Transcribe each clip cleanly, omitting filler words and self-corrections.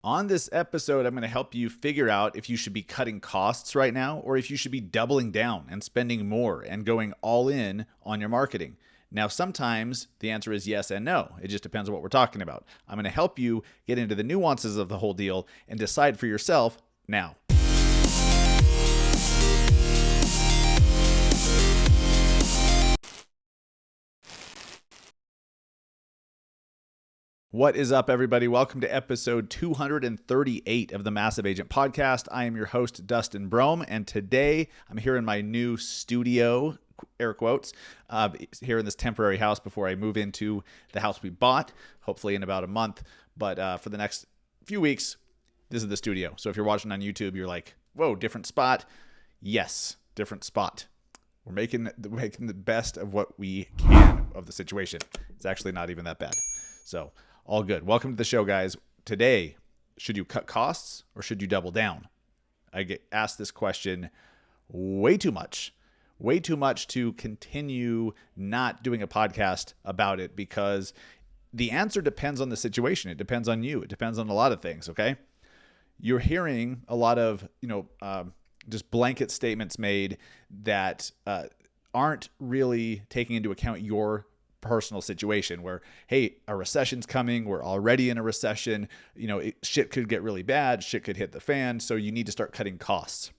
On this episode, I'm going to help you figure out if you should be cutting costs right now or if you should be doubling down and spending more and going all in on your marketing. Now, sometimes the answer is yes and no. It just depends on what we're talking about. I'm going to help you get into the nuances of the whole deal and decide for yourself now. What is up, everybody? Welcome to episode 238 of the Massive Agent Podcast. I am your host, Dustin Brohm, and today I'm here in my new studio, air quotes, here in this temporary house before I move into the house we bought, hopefully in about a month. But for the next few weeks, this is the studio. So if you're watching on YouTube, you're like, whoa, different spot. Yes, different spot. We're making the best of what we can of the situation. It's actually not even that bad. So all good. Welcome to the show, guys. Today, should you cut costs or should you double down? I get asked this question way too much to continue not doing a podcast about it because the answer depends on the situation. It depends on you. It depends on a lot of things, okay? You're hearing a lot of, just blanket statements made that aren't really taking into account your personal situation where, hey, a recession's coming. We're already in a recession. Shit could get really bad. Shit could hit the fan. So you need to start cutting costs.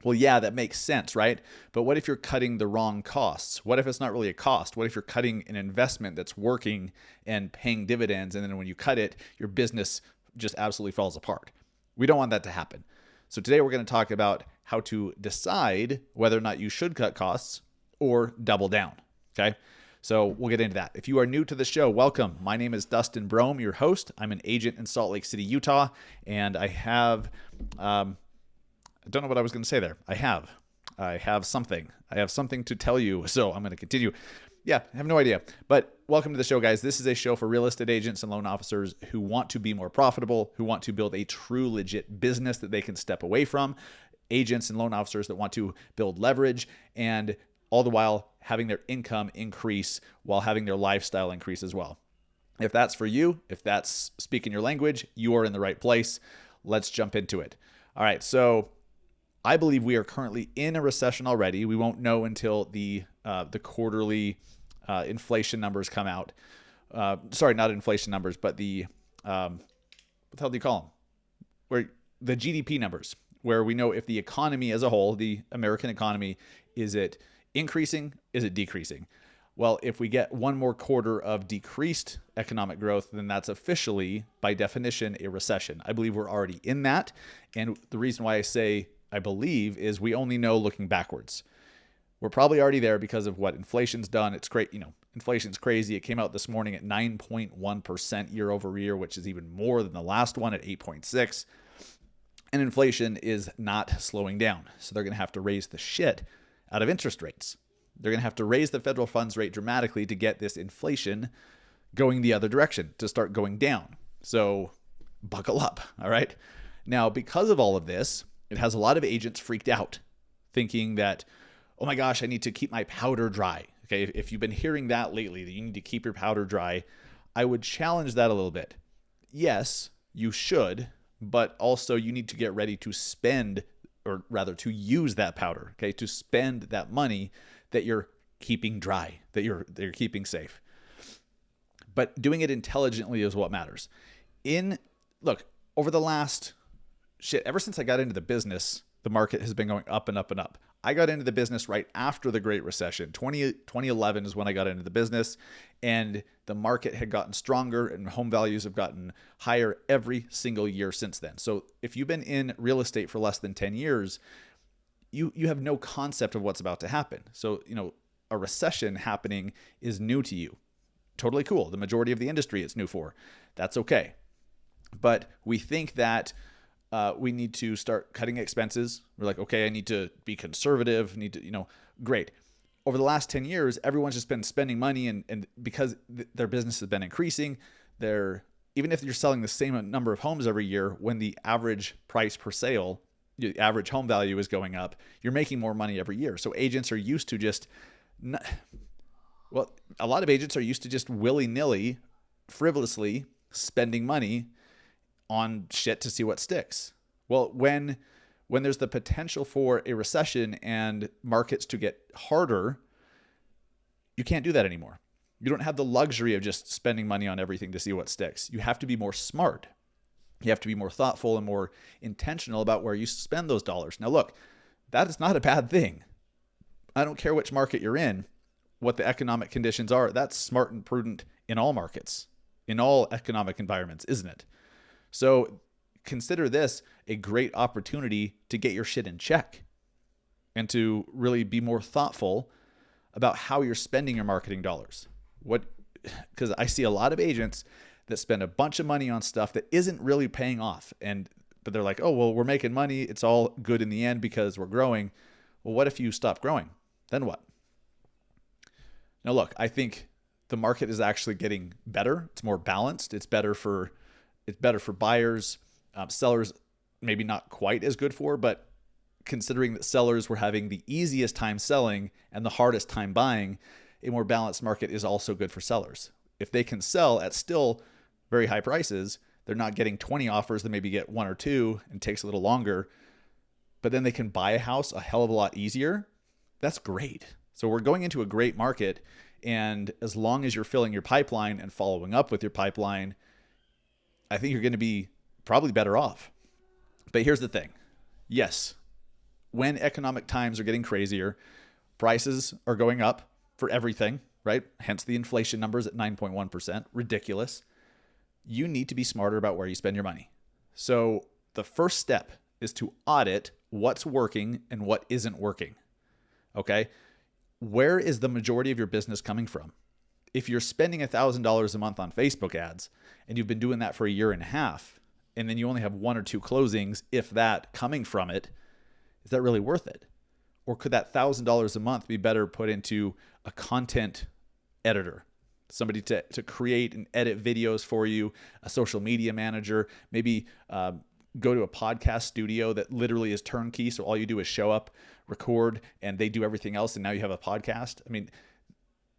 Well, yeah, that makes sense, right? But what if you're cutting the wrong costs? What if it's not really a cost? What if you're cutting an investment that's working and paying dividends, and then when you cut it, your business just absolutely falls apart? We don't want that to happen. So today we're going to talk about how to decide whether or not you should cut costs or double down, okay? So we'll get into that. If you are new to the show, welcome. My name is Dustin Brohm, your host. I'm an agent in Salt Lake City, Utah, and I have, I don't know what I was going to say there. I have something to tell you, so I'm going to continue. Yeah, I have no idea. But welcome to the show, guys. This is a show for real estate agents and loan officers who want to be more profitable, who want to build a true, legit business that they can step away from, agents and loan officers that want to build leverage, and all the while having their income increase while having their lifestyle increase as well. If that's for you, if that's speaking your language, you are in the right place. Let's jump into it. All right, so I believe we are currently in a recession already. We won't know until the quarterly inflation numbers come out. Sorry, not inflation numbers, but the what the hell do you call them? Where the GDP numbers, where we know if the economy as a whole, the American economy, is it increasing? Is it decreasing? Well, if we get one more quarter of decreased economic growth, then that's officially, by definition, a recession. I believe we're already in that. And the reason why I say I believe is we only know looking backwards. We're probably already there because of what inflation's done. It's great. Inflation's crazy. It came out this morning at 9.1% year over year, which is even more than the last one at 8.6. And inflation is not slowing down. So they're going to have to raise the shit out of interest rates. They're going to have to raise the federal funds rate dramatically to get this inflation going the other direction, to start going down. So buckle up, all right? Now, because of all of this, it has a lot of agents freaked out, thinking that, oh my gosh, I need to keep my powder dry. Okay, if you've been hearing that lately, that you need to keep your powder dry, I would challenge that a little bit. Yes, you should, but also you need to get ready to spend, or rather to use that powder, okay, to spend that money that you're keeping dry, that you're keeping safe. But doing it intelligently is what matters. Over the last, ever since I got into the business, the market has been going up and up and up. I got into the business right after the Great Recession. 2011 is when I got into the business, and the market had gotten stronger and home values have gotten higher every single year since then. So if you've been in real estate for less than 10 years, you have no concept of what's about to happen. So, a recession happening is new to you. Totally cool. The majority of the industry it's new for. That's okay. But we think that we need to start cutting expenses. We're like, okay, I need to be conservative, great. Over the last 10 years, everyone's just been spending money, and because their business has been increasing, even if you're selling the same number of homes every year, when the average price per sale, the average home value is going up, you're making more money every year. So agents are used to a lot of agents are used to just willy-nilly, frivolously spending money on shit to see what sticks. Well, when there's the potential for a recession and markets to get harder, you can't do that anymore. You don't have the luxury of just spending money on everything to see what sticks. You have to be more smart. You have to be more thoughtful and more intentional about where you spend those dollars. Now, look, that is not a bad thing. I don't care which market you're in, what the economic conditions are. That's smart and prudent in all markets, in all economic environments, isn't it? So consider this a great opportunity to get your shit in check and to really be more thoughtful about how you're spending your marketing dollars. Because I see a lot of agents that spend a bunch of money on stuff that isn't really paying off. But they're like, oh, well, we're making money. It's all good in the end because we're growing. Well, what if you stop growing? Then what? Now, look, I think the market is actually getting better. It's more balanced. It's better for buyers. Sellers, maybe not quite as good for, but considering that sellers were having the easiest time selling and the hardest time buying, a more balanced market is also good for sellers. If they can sell at still very high prices, they're not getting 20 offers, they maybe get one or two and takes a little longer, but then they can buy a house a hell of a lot easier. That's great. So we're going into a great market, and as long as you're filling your pipeline and following up with your pipeline, I think you're going to be probably better off. But here's the thing. Yes, when economic times are getting crazier, prices are going up for everything, right? Hence the inflation numbers at 9.1%, ridiculous. You need to be smarter about where you spend your money. So the first step is to audit what's working and what isn't working. Okay? Where is the majority of your business coming from? If you're spending $1,000 a month on Facebook ads and you've been doing that for a year and a half, and then you only have one or two closings, if that, coming from it, is that really worth it? Or could that $1,000 a month be better put into a content editor, somebody to create and edit videos for you, a social media manager, maybe go to a podcast studio that literally is turnkey. So all you do is show up, record, and they do everything else. And now you have a podcast. I mean,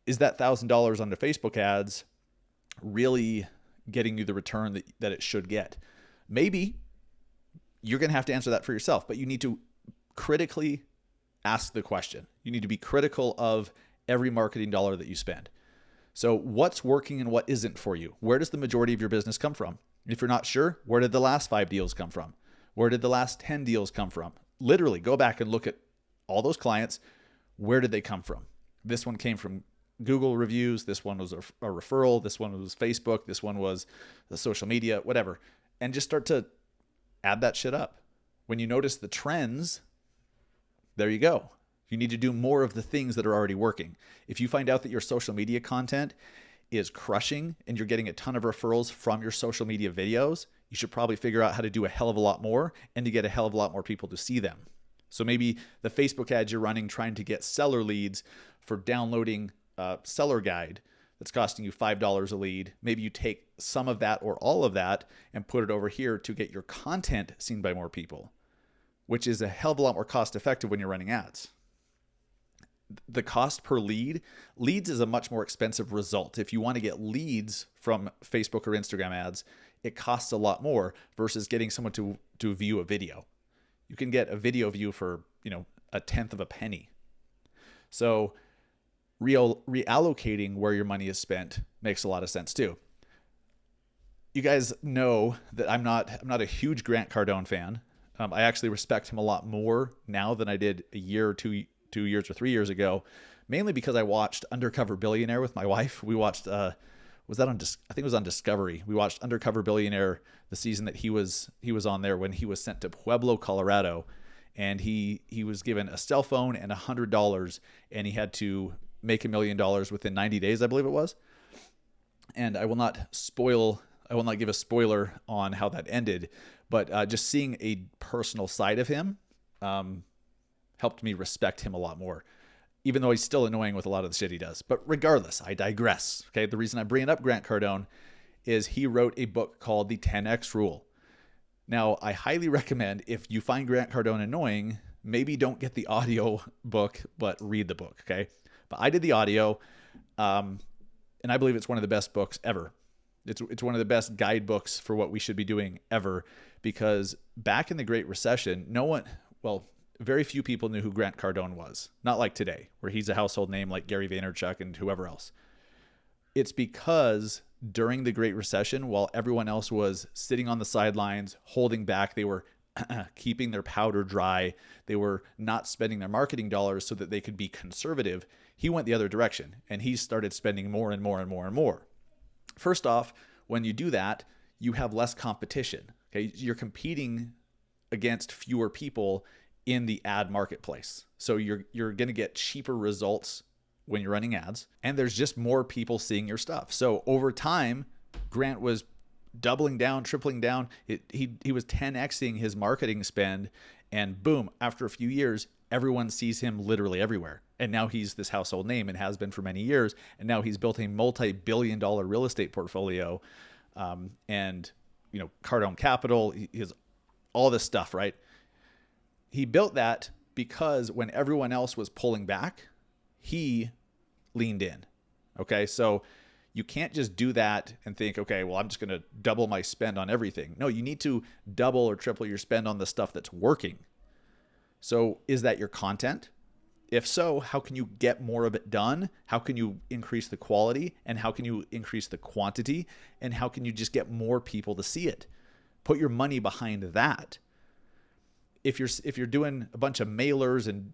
is that $1,000 on the Facebook ads really getting you the return that it should get? Maybe. You're going to have to answer that for yourself, but you need to critically ask the question. You need to be critical of every marketing dollar that you spend. So what's working and what isn't for you? Where does the majority of your business come from? If you're not sure, where did the last 5 deals come from? Where did the last 10 deals come from? Literally go back and look at all those clients. Where did they come from? This one came from Google reviews. This one was a referral. This one was Facebook. This one was the social media, whatever. And just start to add that shit up. When you notice the trends, there you go. You need to do more of the things that are already working. If you find out that your social media content is crushing and you're getting a ton of referrals from your social media videos, you should probably figure out how to do a hell of a lot more and to get a hell of a lot more people to see them. So maybe the Facebook ads you're running trying to get seller leads for downloading a seller guide that's costing you $5 a lead. Maybe you take some of that or all of that and put it over here to get your content seen by more people, which is a hell of a lot more cost effective when you're running ads. The cost per leads is a much more expensive result. If you want to get leads from Facebook or Instagram ads, it costs a lot more versus getting someone to view a video. You can get a video view for, a tenth of a penny. So reallocating where your money is spent makes a lot of sense too. You guys know that I'm not a huge Grant Cardone fan. I actually respect him a lot more now than I did a year or 2 years or 3 years ago, mainly because I watched Undercover Billionaire with my wife. We watched, I think it was on Discovery. We watched Undercover Billionaire, the season that he was on there when he was sent to Pueblo, Colorado, and he was given a cell phone and $100, and he had to make $1 million within 90 days, I believe it was. And I will not give a spoiler on how that ended, but just seeing a personal side of him helped me respect him a lot more, even though he's still annoying with a lot of the shit he does. But regardless, I digress. Okay, the reason I'm bringing up Grant Cardone is he wrote a book called The 10X Rule. Now, I highly recommend, if you find Grant Cardone annoying, maybe don't get the audio book, but read the book, okay? But I did the audio, and I believe it's one of the best books ever. It's one of the best guidebooks for what we should be doing ever, because back in the Great Recession, very few people knew who Grant Cardone was. Not like today, where he's a household name like Gary Vaynerchuk and whoever else. It's because during the Great Recession, while everyone else was sitting on the sidelines, holding back, they were keeping their powder dry, they were not spending their marketing dollars so that they could be conservative, he went the other direction and he started spending more and more and more and more. First off, when you do that, you have less competition. Okay, you're competing against fewer people in the ad marketplace. So you're going to get cheaper results when you're running ads, and there's just more people seeing your stuff. So over time, Grant was doubling down, tripling down. He was 10xing his marketing spend, and boom, after a few years, everyone sees him literally everywhere. And now he's this household name and has been for many years. And now he's built a multi-billion-dollar real estate portfolio, and Cardone Capital. He has all this stuff, right? He built that because when everyone else was pulling back, he leaned in. Okay, so you can't just do that and think, okay, well, I'm just going to double my spend on everything. No, you need to double or triple your spend on the stuff that's working. So is that your content? If so, how can you get more of it done? How can you increase the quality? And how can you increase the quantity? And how can you just get more people to see it? Put your money behind that. If you're doing a bunch of mailers and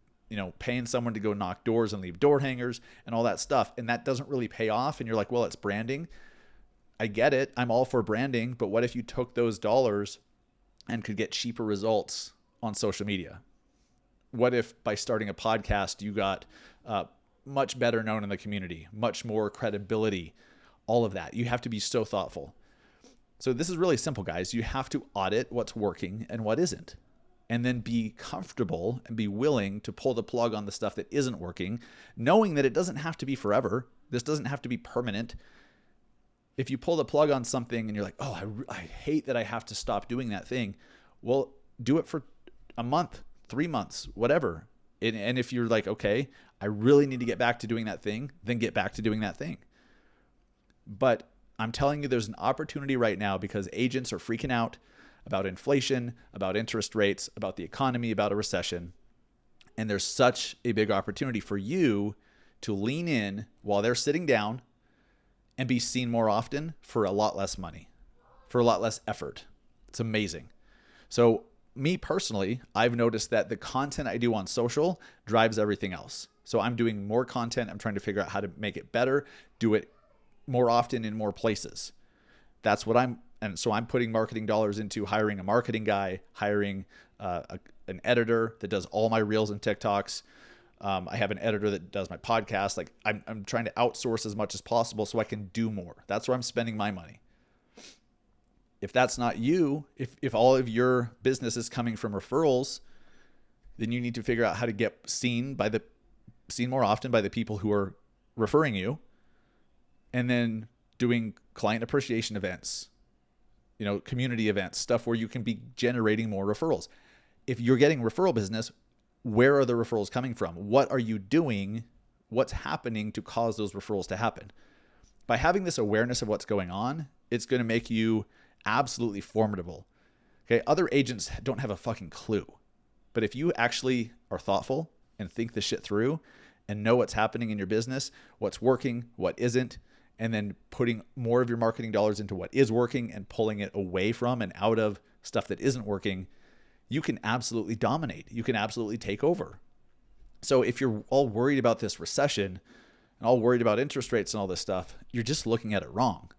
paying someone to go knock doors and leave door hangers and all that stuff, and that doesn't really pay off, and you're like, well, it's branding. I get it. I'm all for branding, but what if you took those dollars and could get cheaper results on social media? What if by starting a podcast, you got much better known in the community, much more credibility, all of that? You have to be so thoughtful. So this is really simple, guys. You have to audit what's working and what isn't, and then be comfortable and be willing to pull the plug on the stuff that isn't working, knowing that it doesn't have to be forever. This doesn't have to be permanent. If you pull the plug on something and you're like, oh, I hate that I have to stop doing that thing. Well, do it for a month, 3 months, whatever. And if you're like, okay, I really need to get back to doing that thing, then get back to doing that thing. But I'm telling you, there's an opportunity right now because agents are freaking out about inflation, about interest rates, about the economy, about a recession. And there's such a big opportunity for you to lean in while they're sitting down and be seen more often for a lot less money, for a lot less effort. It's amazing. So me personally, I've noticed that the content I do on social drives everything else. So I'm doing more content. I'm trying to figure out how to make it better, do it more often in more places. That's what and so I'm putting marketing dollars into hiring a marketing guy, hiring an editor that does all my reels and TikToks. I have an editor that does my podcast. Like I'm trying to outsource as much as possible so I can do more. That's where I'm spending my money. If that's not you, if all of your business is coming from referrals, then you need to figure out how to get seen more often by the people who are referring you, and then doing client appreciation events, community events, stuff where you can be generating more referrals. If you're getting referral business, where are the referrals coming from? What are you doing? What's happening to cause those referrals to happen? By having this awareness of what's going on, it's going to make you absolutely formidable. Okay. Other agents don't have a fucking clue, but if you actually are thoughtful and think this shit through and know what's happening in your business, what's working, what isn't, and then putting more of your marketing dollars into what is working and pulling it away from and out of stuff that isn't working, you can absolutely dominate. You can absolutely take over. So if you're all worried about this recession and all worried about interest rates and all this stuff, you're just looking at it wrong.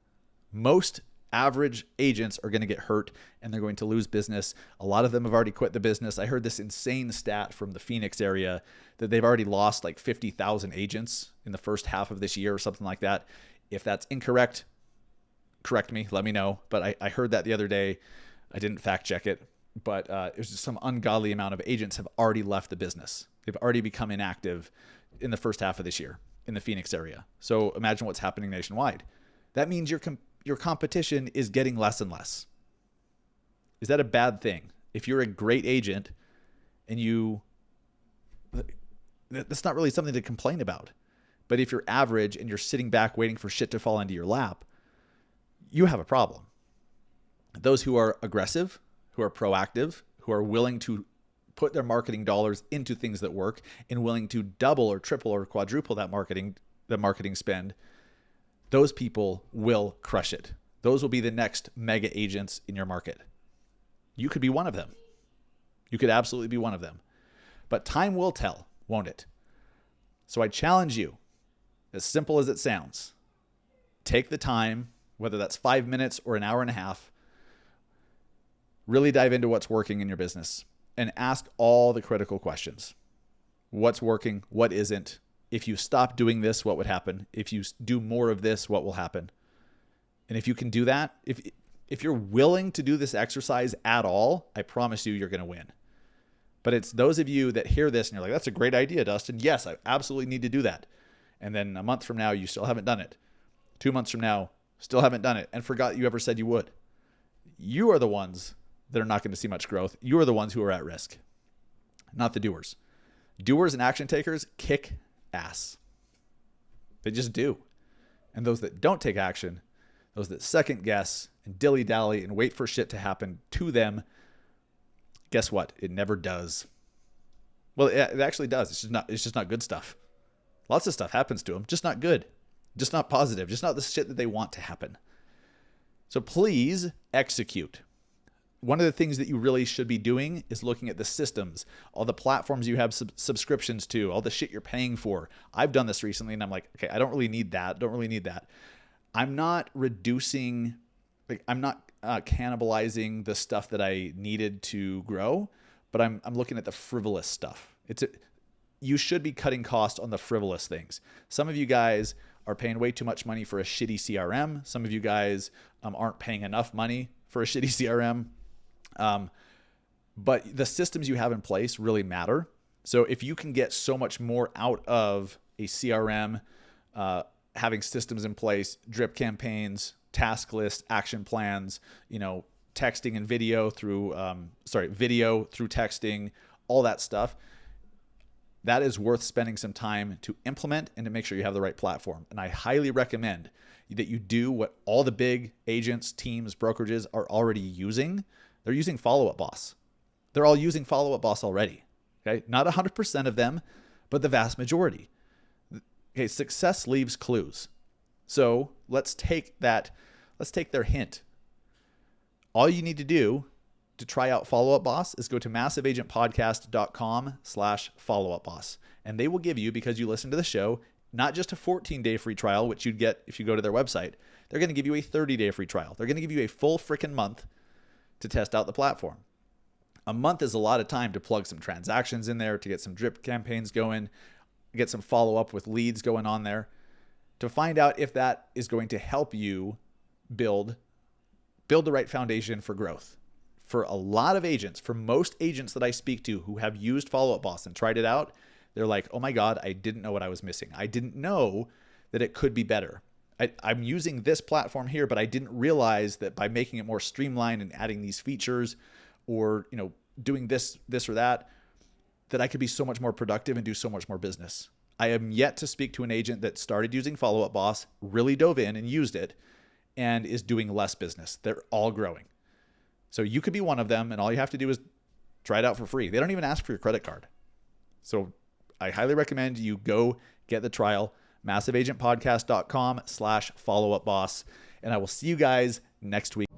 Most average agents are going to get hurt and they're going to lose business. A lot of them have already quit the business. I heard this insane stat from the Phoenix area that they've already lost like 50,000 agents in the first half of this year or something like that. If that's incorrect, correct me, let me know. But I heard that the other day. I didn't fact check it, but it was just some ungodly amount of agents have already left the business. They've already become inactive in the first half of this year in the Phoenix area. So imagine what's happening nationwide. That means your competition is getting less and less. Is that a bad thing? If you're a great agent and that's not really something to complain about. But if you're average and you're sitting back waiting for shit to fall into your lap, you have a problem. Those who are aggressive, who are proactive, who are willing to put their marketing dollars into things that work and willing to double or triple or quadruple that marketing spend, those people will crush it. Those will be the next mega agents in your market. You could be one of them. You could absolutely be one of them. But time will tell, won't it? So I challenge you, as simple as it sounds, take the time, whether that's 5 minutes or an hour and a half, really dive into what's working in your business and ask all the critical questions. What's working? What isn't? If you stop doing this, what would happen? If you do more of this, what will happen? And if you can do that, if you're willing to do this exercise at all, I promise you're going to win. But it's those of you that hear this and you're like, that's a great idea, Dustin. Yes, I absolutely need to do that. And then a month from now, you still haven't done it. 2 months from now, still haven't done it and forgot you ever said you would. You are the ones that are not going to see much growth. You are the ones who are at risk, not the doers. Doers and action takers kick ass. They just do. And those that don't take action, those that second guess and dilly-dally and wait for shit to happen to them, guess what? It never does. Well, it actually does. It's just not good stuff. Lots of stuff happens to them, just not good, just not positive, just not the shit that they want to happen. So please execute. One of the things that you really should be doing is looking at the systems, all the platforms you have subscriptions to, all the shit you're paying for. I've done this recently and I'm like, okay, I don't really need that. I'm not reducing, I'm not cannibalizing the stuff that I needed to grow, but I'm looking at the frivolous stuff. You should be cutting costs on the frivolous things. Some of you guys are paying way too much money for a shitty CRM. Some of you guys aren't paying enough money for a shitty CRM. But the systems you have in place really matter. So if you can get so much more out of a CRM, having systems in place, drip campaigns, task lists, action plans, texting and video through, video through texting, all that stuff, that is worth spending some time to implement and to make sure you have the right platform. And I highly recommend that you do what all the big agents, teams, brokerages are already using. They're using Follow Up Boss. They're all using Follow Up Boss already. Okay, not 100% of them, but the vast majority. Okay, success leaves clues. So let's take their hint. All you need to do to try out Follow Up Boss is go to massiveagentpodcast.com/followupboss. And they will give you, because you listen to the show, not just a 14-day free trial, which you'd get if you go to their website. They're going to give you a 30-day free trial. They're going to give you a full freaking month to test out the platform. A month is a lot of time to plug some transactions in there, to get some drip campaigns going, get some follow-up with leads going on there, to find out if that is going to help you build the right foundation for growth. For a lot of agents, for most agents that I speak to who have used Follow Up Boss and tried it out, they're like, oh my God, I didn't know what I was missing. I didn't know that it could be better. I'm using this platform here, but I didn't realize that by making it more streamlined and adding these features or, doing this or that I could be so much more productive and do so much more business. I am yet to speak to an agent that started using Follow Up Boss, really dove in and used it, and is doing less business. They're all growing. So you could be one of them, and all you have to do is try it out for free. They don't even ask for your credit card. So I highly recommend you go get the trial, massiveagentpodcast.com/followupboss. And I will see you guys next week.